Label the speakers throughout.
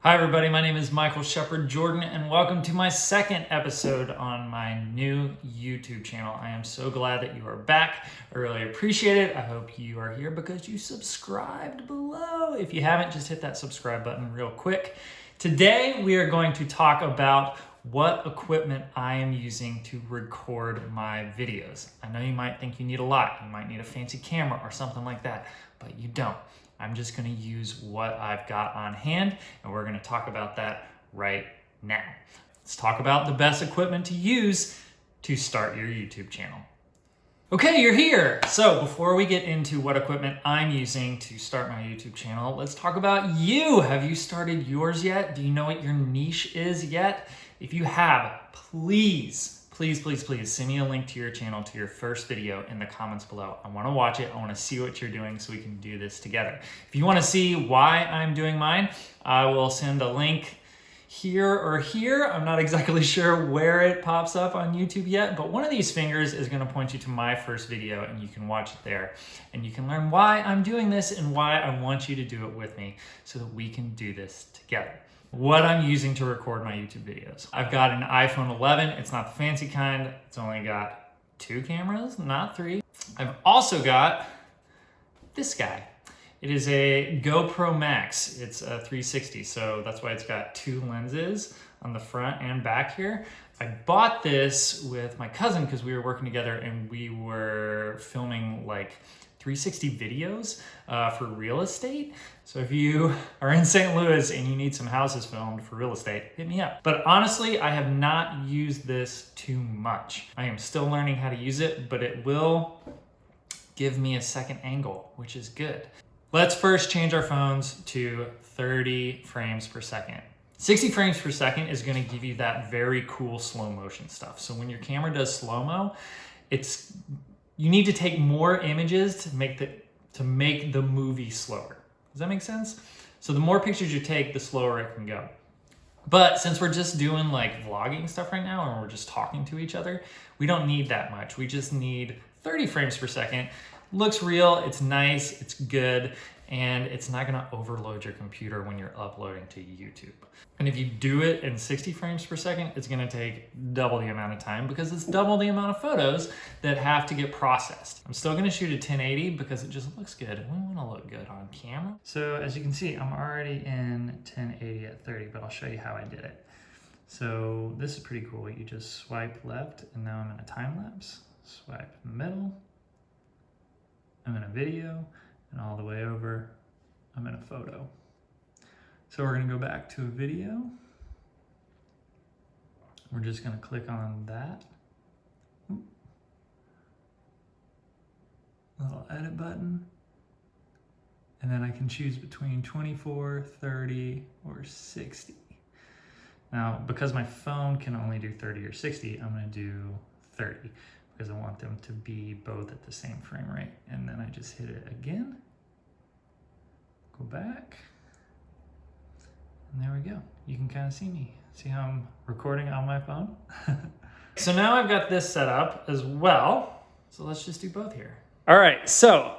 Speaker 1: Hi everybody, my name is Michael Shepard Jordan and welcome to my second episode on my new YouTube channel. I am so glad that you are back. I really appreciate it. I hope you are here because you subscribed below. If you haven't, just hit that subscribe button real quick. Today we are going to talk about what equipment I am using to record my videos. I know you might think you need a lot. You might need a fancy camera or something like that, but you don't. I'm just gonna use what I've got on hand, and we're gonna talk about that right now. Let's talk about the best equipment to use to start your YouTube channel. Okay, you're here. So before we get into what equipment I'm using to start my YouTube channel, let's talk about you. Have you started yours yet? Do you know what your niche is yet? If you have, please send me a link to your channel, to your first video in the comments below. I wanna watch it, I wanna see what you're doing so we can do this together. If you wanna see why I'm doing mine, I will send a link here or here. I'm not exactly sure where it pops up on YouTube yet, but one of these fingers is gonna point you to my first video and you can watch it there. And you can learn why I'm doing this and why I want you to do it with me so that we can do this together. What I'm using to record my YouTube videos. I've got an iPhone 11. It's not the fancy kind. It's only got 2 cameras, not 3. I've also got this guy. It is a GoPro Max. It's a 360, so that's why it's got 2 lenses on the front and back here. I bought this with my cousin because we were working together and we were filming like 360 videos for real estate. So if you are in St. Louis and you need some houses filmed for real estate, hit me up. But honestly, I have not used this too much. I am still learning how to use it, but it will give me a second angle, which is good. Let's first change our phones to 30 frames per second. 60 frames per second is gonna give you that very cool slow motion stuff. So when your camera does slow-mo, you need to take more images to make the movie slower. Does that make sense? So the more pictures you take, the slower it can go. But since we're just doing like vlogging stuff right now and we're just talking to each other, we don't need that much. We just need 30 frames per second. Looks real, it's nice, it's good, and it's not gonna overload your computer when you're uploading to YouTube. And if you do it in 60 frames per second, it's gonna take double the amount of time because it's double the amount of photos that have to get processed. I'm still gonna shoot at 1080 because it just looks good. We wanna look good on camera. So as you can see, I'm already in 1080 at 30, but I'll show you how I did it. So this is pretty cool. You just swipe left and now I'm in a time lapse. Swipe middle, I'm in a video, and all the way over, I'm in a photo. So we're gonna go back to a video. We're just gonna click on that. Little edit button. And then I can choose between 24, 30, or 60. Now, because my phone can only do 30 or 60, I'm gonna do 30 because I want them to be both at the same frame rate. And then I just hit it again. Go back, and there we go. You can kind of see me. See how I'm recording on my phone? So now I've got this set up as well. So let's just do both here. All right, so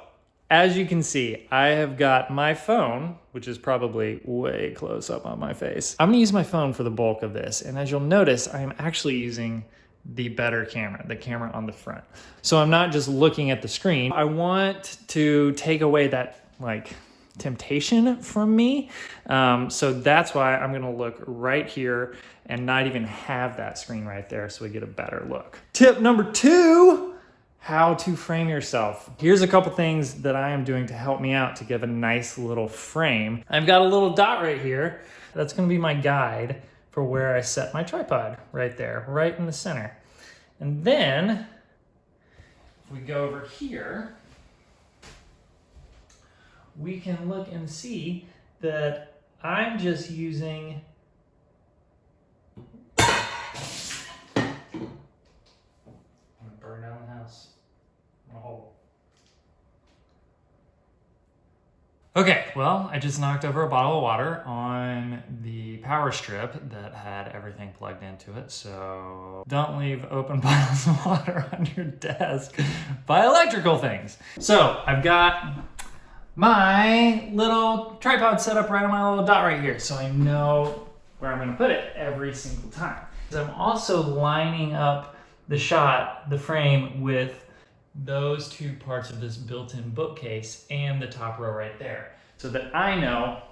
Speaker 1: as you can see, I have got my phone, which is probably way close up on my face. I'm gonna use my phone for the bulk of this. And as you'll notice, I am actually using the better camera, the camera on the front. So I'm not just looking at the screen. I want to take away that like temptation from me. So that's why I'm gonna look right here and not even have that screen right there so we get a better look. Tip number 2, how to frame yourself. Here's a couple things that I am doing to help me out to give a nice little frame. I've got a little dot right here. That's gonna be my guide for where I set my tripod right there, right in the center. And then if we go over here, we can look and see that I'm just using I'm gonna burn down the house. I'm gonna hold. Okay, well, I just knocked over a bottle of water on the power strip that had everything plugged into it, so don't leave open bottles of water on your desk. Buy electrical things. So I've got my little tripod set up right on my little dot right here, so I know where I'm gonna put it every single time. I'm also lining up the shot, the frame, with those two parts of this built-in bookcase and the top row right there, so that I know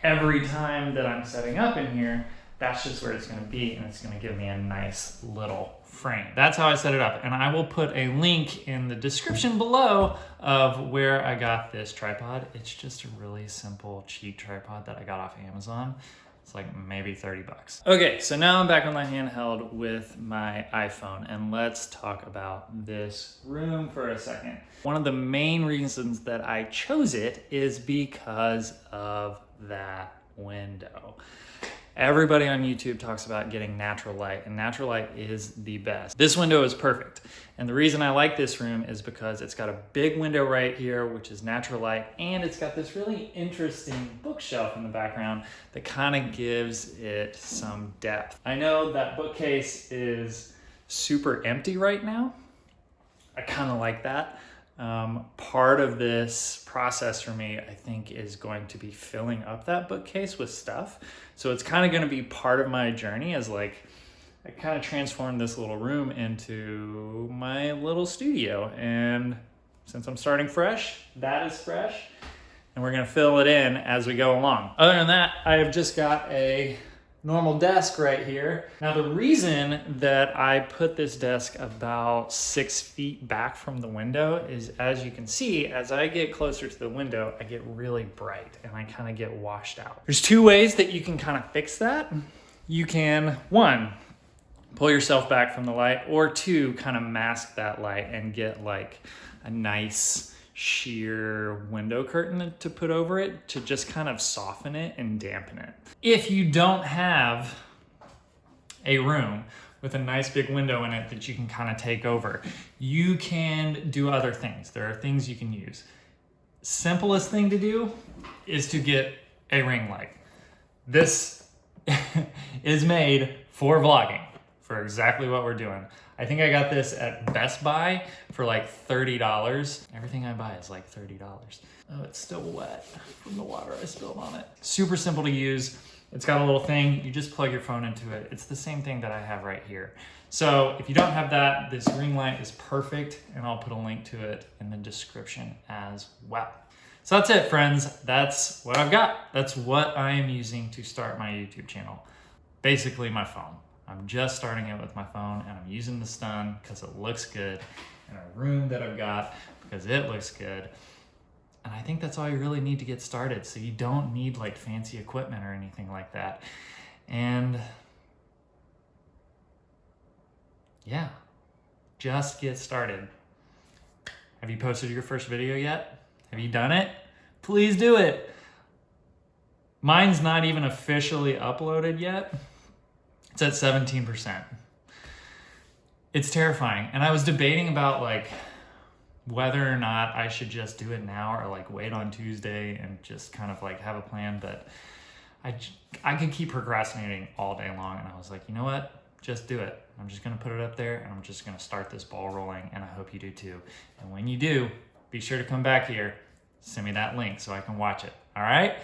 Speaker 1: every time that I'm setting up in here, that's just where it's gonna be, and it's gonna give me a nice little frame. That's how I set it up, and I will put a link in the description below of where I got this tripod. It's just a really simple, cheap tripod that I got off Amazon. It's like maybe 30 bucks. Okay, so now I'm back on my handheld with my iPhone, and let's talk about this room for a second. One of the main reasons that I chose it is because of that window. Everybody on YouTube talks about getting natural light, and natural light is the best. This window is perfect. And the reason I like this room is because it's got a big window right here, which is natural light, and it's got this really interesting bookshelf in the background that kind of gives it some depth. I know that bookcase is super empty right now. I kind of like that. Part of this process for me, I think, is going to be filling up that bookcase with stuff. So it's kind of going to be part of my journey as like, I kind of transformed this little room into my little studio. And since I'm starting fresh, that is fresh. And we're going to fill it in as we go along. Other than that, I have just got a normal desk right here. Now the reason that I put this desk about 6 feet back from the window is, as you can see, as I get closer to the window, I get really bright and I kind of get washed out. There's two ways that you can kind of fix that. You can, one, pull yourself back from the light, or two, kind of mask that light and get like a nice sheer window curtain to put over it to just kind of soften it and dampen it. If you don't have a room with a nice big window in it that you can kind of take over, you can do other things. There are things you can use. Simplest thing to do is to get a ring light. This is made for vlogging, for exactly what we're doing. I think I got this at Best Buy for like $30. Everything I buy is like $30. Oh, it's still wet from the water I spilled on it. Super simple to use. It's got a little thing, you just plug your phone into it. It's the same thing that I have right here. So if you don't have that, this ring light is perfect, and I'll put a link to it in the description as well. So that's it, friends. That's what I've got. That's what I am using to start my YouTube channel. Basically my phone. I'm just starting it with my phone, and I'm using the Stun because it looks good, and a room that I've got because it looks good. And I think that's all you really need to get started. So you don't need like fancy equipment or anything like that. And yeah, just get started. Have you posted your first video yet? Have you done it? Please do it. Mine's not even officially uploaded yet. It's at 17%. It's terrifying. And I was debating about like whether or not I should just do it now or like wait on Tuesday and just kind of like have a plan, but I could keep procrastinating all day long, and I was like, you know what? Just do it. I'm just gonna put it up there, and I'm just gonna start this ball rolling, and I hope you do too. And when you do, be sure to come back here, send me that link so I can watch it, all right?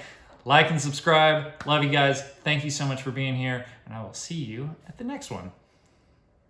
Speaker 1: Like and subscribe. Love you guys. Thank you so much for being here, and I will see you at the next one.